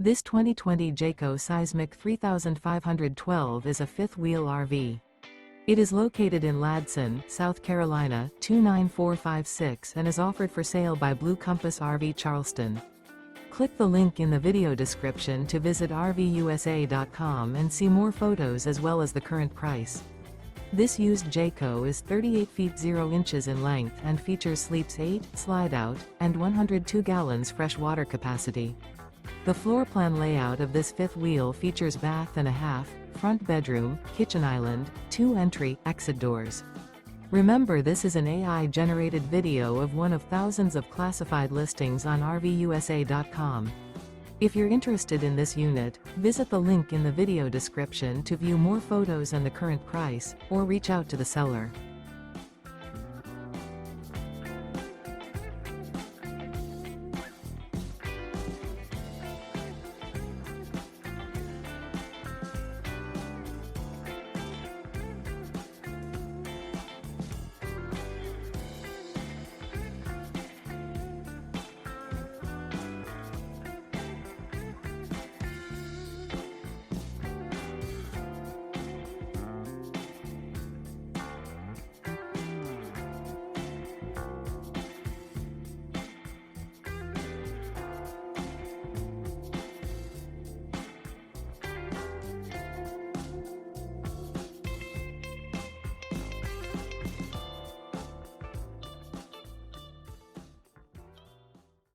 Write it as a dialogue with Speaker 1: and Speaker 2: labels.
Speaker 1: This 2020 Jayco Seismic 3512 is a fifth-wheel RV. It is located in Ladson, South Carolina, 29456 and is offered for sale by Blue Compass RV Charleston. Click the link in the video description to visit RVUSA.com and see more photos as well as the current price. This used Jayco is 38 feet 0 inches in length and features sleeps 8, slide-out, and 102 gallons fresh water capacity. The floor plan layout of this fifth wheel features bath and a half, front bedroom, kitchen island, 2 entry, exit doors. Remember, this is an AI-generated video of one of thousands of classified listings on RVUSA.com. If you're interested in this unit, visit the link in the video description to view more photos and the current price, or reach out to the seller.